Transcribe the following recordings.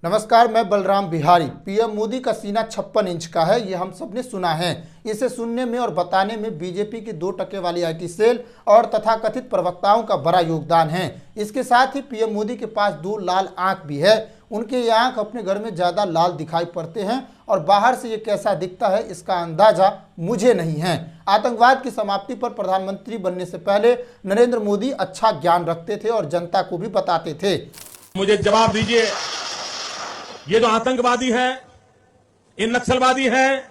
नमस्कार, मैं बलराम बिहारी। पीएम मोदी का सीना 56 इंच का है, ये हम सबने सुना है। इसे सुनने में और बताने में बीजेपी की 2% वाली आईटी सेल और तथाकथित प्रवक्ताओं का बड़ा योगदान है। इसके साथ ही पीएम मोदी के पास 2 लाल आंख भी है। उनके ये आंख अपने घर में ज्यादा लाल दिखाई पड़ते हैं और बाहर से ये कैसा दिखता है इसका अंदाजा मुझे नहीं है। आतंकवाद की समाप्ति पर प्रधानमंत्री बनने से पहले नरेंद्र मोदी अच्छा ज्ञान रखते थे और जनता को भी बताते थे। मुझे जवाब दीजिए, ये जो आतंकवादी है, ये नक्सलवादी है,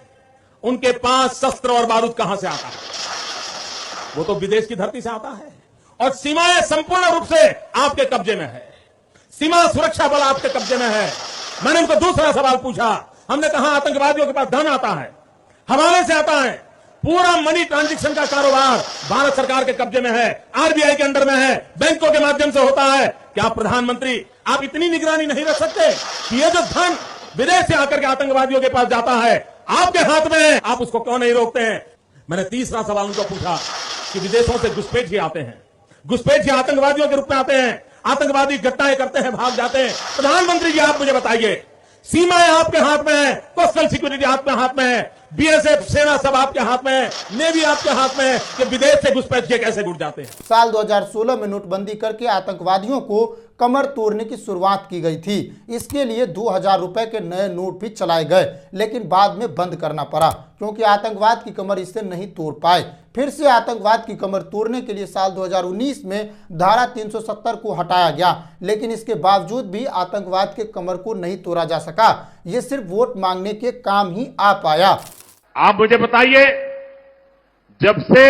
उनके पास शस्त्र और बारूद कहां से आता है? वो तो विदेश की धरती से आता है और सीमाएं संपूर्ण रूप से आपके कब्जे में है। सीमा सुरक्षा बल आपके कब्जे में है। मैंने उनको दूसरा सवाल पूछा, हमने कहा आतंकवादियों के पास धन आता है, हवाले से आता है, पूरा मनी ट्रांजैक्शन का कारोबार भारत सरकार के कब्जे में है, आरबीआई के अंडर में है, बैंकों के माध्यम से होता है। क्या प्रधानमंत्री आप इतनी निगरानी नहीं रख सकते कि ये जो धन विदेश से आकर के आतंकवादियों के पास जाता है आपके हाथ में है, आप उसको क्यों नहीं रोकते हैं? मैंने तीसरा सवाल उनको पूछा कि विदेशों से घुसपैठिए आते हैं, घुसपैठिए आतंकवादियों के रूप में आते हैं, आतंकवादी घटनाएं करते हैं, भाग जाते हैं। प्रधानमंत्री जी आप मुझे बताइए, सीमाएं आपके हाथ में है, कोस्टल सिक्योरिटी आपके हाथ में है, बीएसएफ सेना सब आपके हाथ में है, नेवी आपके हाथ में है, कि विदेश से घुसपैठिए कैसे घुस जाते हैं। साल 2016 में नोटबंदी करके आतंकवादियों को कमर तोड़ने की शुरुआत की गई थी। इसके लिए 2000 रुपए के नए नोट भी चलाए गए, लेकिन बाद में बंद करना पड़ा क्योंकि आतंकवाद की कमर इससे नहीं तोड़ पाए। फिर से आतंकवाद की कमर तोड़ने के लिए साल 2019 में धारा 370 को हटाया गया, लेकिन इसके बावजूद भी आतंकवाद के कमर को नहीं तोड़ा जा सका। ये सिर्फ वोट मांगने के काम ही आ पाया। आप मुझे बताइए, जब से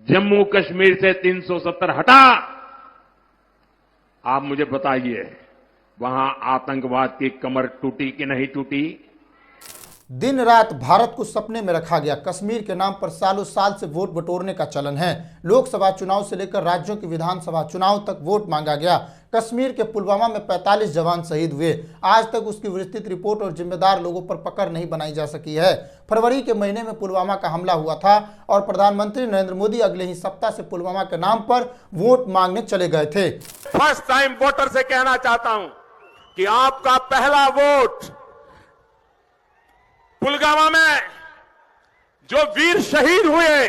जम्मू कश्मीर से 370 हटा, आप मुझे बताइए वहां आतंकवाद की कमर टूटी कि नहीं टूटी? दिन रात भारत को सपने में रखा गया। कश्मीर के नाम पर सालों साल से वोट बटोरने का चलन है। लोकसभा चुनाव से लेकर राज्यों के विधानसभा चुनाव तक वोट मांगा गया। कश्मीर के पुलवामा में 45 जवान शहीद हुए। आज तक उसकी विस्तृत रिपोर्ट और जिम्मेदार लोगों पर पकड़ नहीं बनाई जा सकी है। फरवरी के महीने में पुलवामा का हमला हुआ था और प्रधानमंत्री नरेंद्र मोदी अगले ही सप्ताह से पुलवामा के नाम पर वोट मांगने चले गए थे। फर्स्ट टाइम वोटर से कहना चाहता हूं कि आपका पहला वोट पुलवामा में जो वीर शहीद हुए,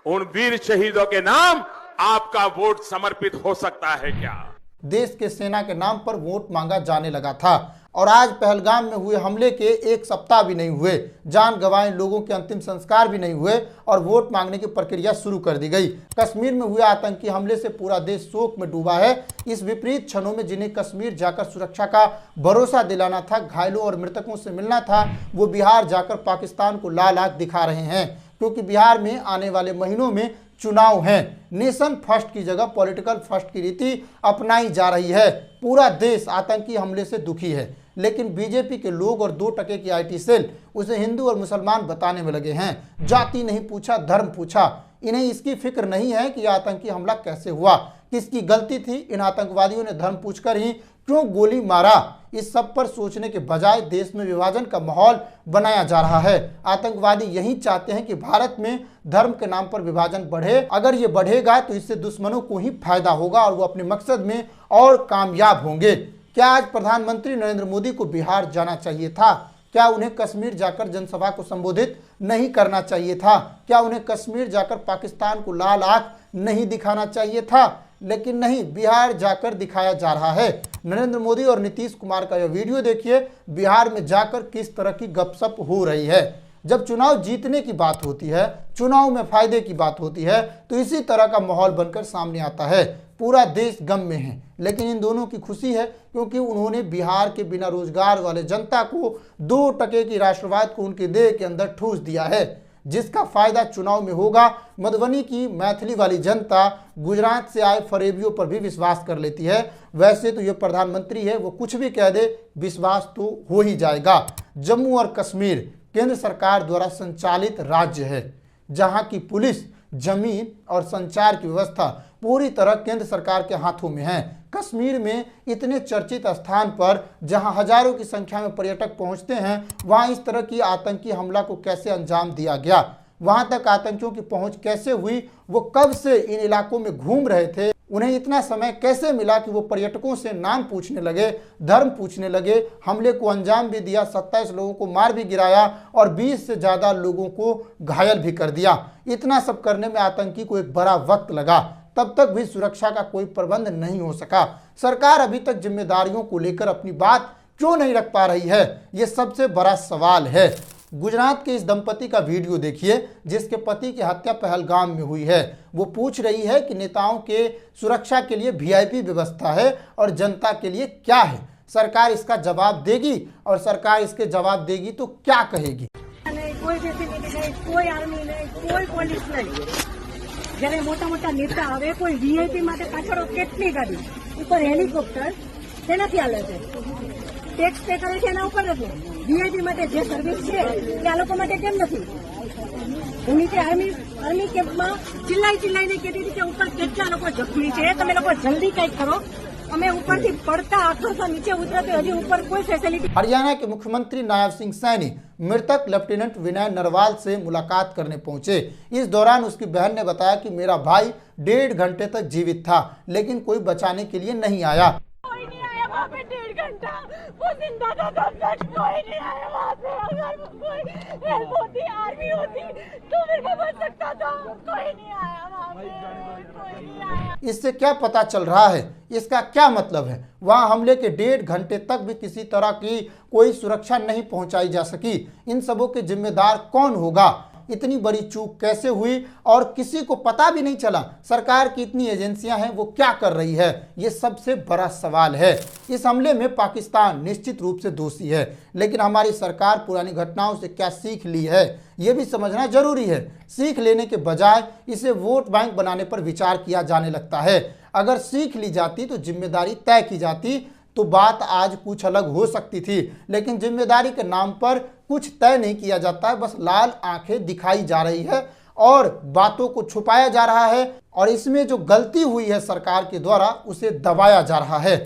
उन वीर शहीदों के नाम आपका वोट समर्पित हो सकता है क्या? देश के सेना के नाम पर वोट मांगा जाने लगा था और आज पहलगाम में हुए हमले के 1 सप्ताह भी नहीं हुए, जान गंवाए लोगों के अंतिम संस्कार भी नहीं हुए और वोट मांगने की प्रक्रिया शुरू कर दी गई। कश्मीर में हुए आतंकी हमले से पूरा देश शोक में डूबा है। इस विपरीत क्षणों में जिन्हें कश्मीर जाकर सुरक्षा का भरोसा दिलाना था, घायलों और मृतकों से मिलना था, वो बिहार जाकर पाकिस्तान को लाल आंख दिखा रहे हैं, क्योंकि बिहार में आने वाले महीनों में चुनाव हैं। नेशन फर्स्ट की जगह पॉलिटिकल फर्स्ट की रीति अपनाई जा रही है। पूरा देश आतंकी हमले से दुखी है, लेकिन बीजेपी के लोग और 2% की आईटी सेल उसे हिंदू और मुसलमान बताने में लगे हैं। जाति नहीं पूछा, धर्म पूछा। इन्हें इसकी फिक्र नहीं है कि आतंकी हमला कैसे हुआ, किसकी गलती थी, इन आतंकवादियों ने धर्म पूछकर ही क्यों गोली मारा। इस सब पर सोचने के बजाय देश में विभाजन का माहौल बनाया जा रहा है। आतंकवादी यही चाहते हैं कि भारत में धर्म के नाम पर विभाजन बढ़े। अगर ये बढ़ेगा तो इससे दुश्मनों को ही फायदा होगा और वो अपने मकसद में और कामयाब होंगे। क्या आज प्रधानमंत्री नरेंद्र मोदी को बिहार जाना चाहिए था? क्या उन्हें कश्मीर जाकर जनसभा को संबोधित नहीं करना चाहिए था? क्या उन्हें कश्मीर जाकर पाकिस्तान को लाल आंख नहीं दिखाना चाहिए था? लेकिन नहीं, बिहार जाकर दिखाया जा रहा है। नरेंद्र मोदी और नीतीश कुमार का यह वीडियो देखिए, बिहार में जाकर किस तरह की गपशप हो रही है। जब चुनाव जीतने की बात होती है, चुनाव में फायदे की बात होती है, तो इसी तरह का माहौल बनकर सामने आता है। पूरा देश गम में है, लेकिन इन दोनों की खुशी है क्योंकि उन्होंने बिहार के बिना रोजगार वाले जनता को 2% की राष्ट्रवाद को उनके देह के अंदर ठूस दिया है, जिसका फायदा चुनाव में होगा। मधुबनी की मैथिली वाली जनता गुजरात से आए फरेबियों पर भी विश्वास कर लेती है। वैसे तो ये प्रधानमंत्री है, वो कुछ भी कह दे विश्वास तो हो ही जाएगा। जम्मू और कश्मीर केंद्र सरकार द्वारा संचालित राज्य है, जहां की पुलिस, जमीन और संचार की व्यवस्था पूरी तरह केंद्र सरकार के हाथों में है। कश्मीर में इतने चर्चित स्थान पर जहां हजारों की संख्या में पर्यटक पहुंचते हैं, वहां इस तरह की आतंकी हमला को कैसे अंजाम दिया गया, वहां तक आतंकियों की पहुंच कैसे हुई, वो कब से इन इलाकों में घूम रहे थे, उन्हें इतना समय कैसे मिला कि वो पर्यटकों से नाम पूछने लगे, धर्म पूछने लगे, हमले को अंजाम भी दिया, 27 लोगों को मार भी गिराया और 20 से ज़्यादा लोगों को घायल भी कर दिया। इतना सब करने में आतंकी को एक बड़ा वक्त लगा, तब तक भी सुरक्षा का कोई प्रबंध नहीं हो सका। सरकार अभी तक जिम्मेदारियों को लेकर अपनी बात क्यों नहीं रख पा रही है, ये सबसे बड़ा सवाल है। गुजरात के इस दंपति का वीडियो देखिए जिसके पति की हत्या पहलगाम में हुई है। वो पूछ रही है कि नेताओं के सुरक्षा के लिए वीआईपी व्यवस्था है और जनता के लिए क्या है। सरकार इसका जवाब देगी और सरकार इसके जवाब देगी तो क्या कहेगी। नहीं, कोई फैसिलिटी नहीं, कोई आर्मी नहीं, कोई पुलिस नहीं। जયારે મોટા મોટા નેતા આવે કોઈ વીઆઈપી માટે પાછળ કેટલી ગાડી ઉપર હેલિકોપ્ટર તેનાથી હાલે છે, ટેક્સ પે કરે છે એના ઉપર નથી। વીઆઈપી માટે જે સર્વિસ છે એ આ લોકો માટે કેમ નથી? હું નીચે આર્મી કેમ્પમાં ચિલ્લાઈને કહેતી હતી કે ઉપર કેટલા લોકો જખમી છે, તમે લોકો જલ્દી કંઈક કરો। અમે ઉપરથી પડતા આખરથી નીચે ઉતરતે હજી ઉપર કોઈ ફેસિલિટી। हरियाणा के मुख्यमंत्री नायब सिंह सैनी मृतक लेफ्टिनेंट विनय नरवाल से मुलाकात करने पहुंचे। इस दौरान उसकी बहन ने बताया कि मेरा भाई 1.5 घंटे तक जीवित था लेकिन कोई बचाने के लिए नहीं आया। कोई नहीं आया वहाँ पे 1.5 घंटा, वो जिंदा था तब तक कोई नहीं आया वहाँ पे। अगर कोई हेल्प होती, आर्मी होती तो मेरे को बच सकता था। कोई नहीं आया वहाँ पे, कोई नहीं आया। इससे क्या पता चल रहा है, इसका क्या मतलब है? वहां हमले के 1.5 घंटे तक भी किसी तरह की कोई सुरक्षा नहीं पहुंचाई जा सकी। इन सबों के जिम्मेदार कौन होगा? इतनी बड़ी चूक कैसे हुई और किसी को पता भी नहीं चला? सरकार की इतनी एजेंसियां हैं, वो क्या कर रही है? ये सबसे बड़ा सवाल है। इस हमले में पाकिस्तान निश्चित रूप से दोषी है, लेकिन हमारी सरकार पुरानी घटनाओं से क्या सीख ली है, ये भी समझना जरूरी है। सीख लेने के बजाय इसे वोट बैंक बनाने पर विचार किया जाने लगता है। अगर सीख ली जाती तो जिम्मेदारी तय की जाती तो बात आज कुछ अलग हो सकती थी, लेकिन जिम्मेदारी के नाम पर कुछ तय नहीं किया जाता है, बस लाल आंखें दिखाई जा रही है और बातों को छुपाया जा रहा है और इसमें जो गलती हुई है सरकार के द्वारा उसे दबाया जा रहा है।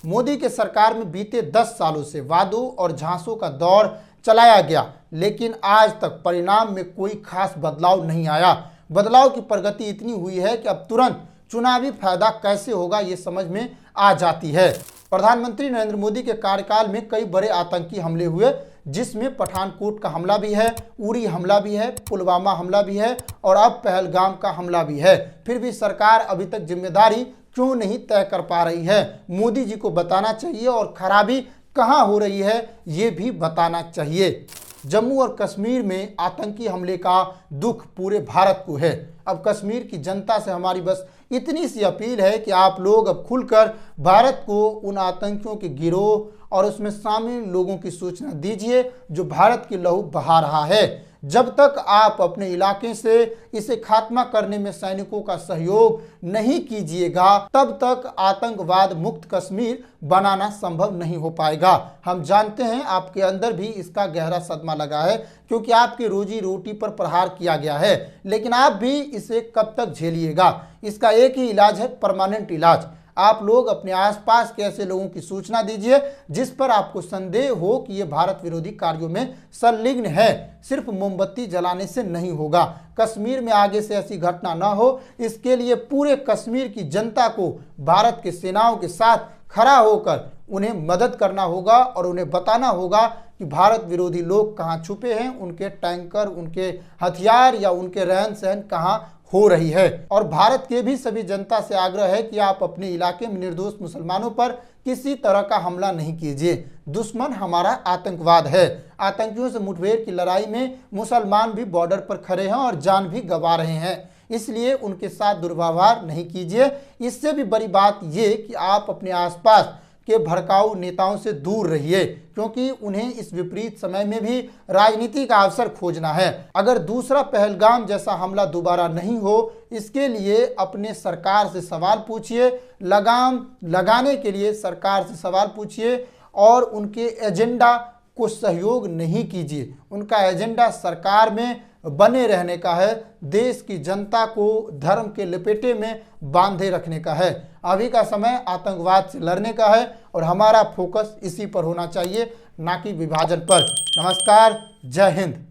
मोदी के सरकार में बीते 10 सालों से वादों और झांसों का दौर चलाया गया, लेकिन आज तक परिणाम में कोई खास बदलाव नहीं आया। बदलाव की प्रगति इतनी हुई है कि अब तुरंत चुनावी फायदा कैसे होगा ये समझ में आ जाती है। प्रधानमंत्री नरेंद्र मोदी के कार्यकाल में कई बड़े आतंकी हमले हुए, जिसमें पठानकोट का हमला भी है, उरी हमला भी है, पुलवामा हमला भी है और अब पहलगाम का हमला भी है। फिर भी सरकार अभी तक जिम्मेदारी क्यों नहीं तय कर पा रही है? मोदी जी को बताना चाहिए और खराबी कहां हो रही है ये भी बताना चाहिए। जम्मू और कश्मीर में आतंकी हमले का दुख पूरे भारत को है। अब कश्मीर की जनता से हमारी बस इतनी सी अपील है कि आप लोग अब खुलकर भारत को उन आतंकियों के गिरोह और उसमें शामिल लोगों की सूचना दीजिए जो भारत की लहू बहा रहा है। जब तक आप अपने इलाके से इसे खात्मा करने में सैनिकों का सहयोग नहीं कीजिएगा, तब तक आतंकवाद मुक्त कश्मीर बनाना संभव नहीं हो पाएगा। हम जानते हैं आपके अंदर भी इसका गहरा सदमा लगा है, क्योंकि आपकी रोजी रोटी पर प्रहार किया गया है, लेकिन आप भी इसे कब तक झेलिएगा? इसका एक ही इलाज है, परमानेंट इलाज। आप लोग अपने आसपास के ऐसे लोगों की सूचना दीजिए जिस पर आपको संदेह हो कि ये भारत विरोधी कार्यों में संलिग्न है। सिर्फ मोमबत्ती जलाने से नहीं होगा। कश्मीर में आगे से ऐसी घटना न हो, इसके लिए पूरे कश्मीर की जनता को भारत के सेनाओं के साथ खड़ा होकर उन्हें मदद करना होगा और उन्हें बताना होगा कि भारत विरोधी लोग कहाँ छुपे हैं, उनके टैंकर, उनके हथियार या उनके रहन सहन कहाँ हो रही है। और भारत के भी सभी जनता से आग्रह है कि आप अपने इलाके में निर्दोष मुसलमानों पर किसी तरह का हमला नहीं कीजिए। दुश्मन हमारा आतंकवाद है। आतंकियों से मुठभेड़ की लड़ाई में मुसलमान भी बॉर्डर पर खड़े हैं और जान भी गंवा रहे हैं, इसलिए उनके साथ दुर्व्यवहार नहीं कीजिए। इससे भी बड़ी बात ये कि आप अपने आसपास के भड़काऊ नेताओं से दूर रहिए, क्योंकि उन्हें इस विपरीत समय में भी राजनीति का अवसर खोजना है। अगर दूसरा पहलगाम जैसा हमला दोबारा नहीं हो, इसके लिए अपने सरकार से सवाल पूछिए, लगाम लगाने के लिए सरकार से सवाल पूछिए और उनके एजेंडा को सहयोग नहीं कीजिए। उनका एजेंडा सरकार में बने रहने का है, देश की जनता को धर्म के लपेटे में बांधे रखने का है। अभी का समय आतंकवाद से लड़ने का है और हमारा फोकस इसी पर होना चाहिए, ना कि विभाजन पर। नमस्कार, जय हिंद।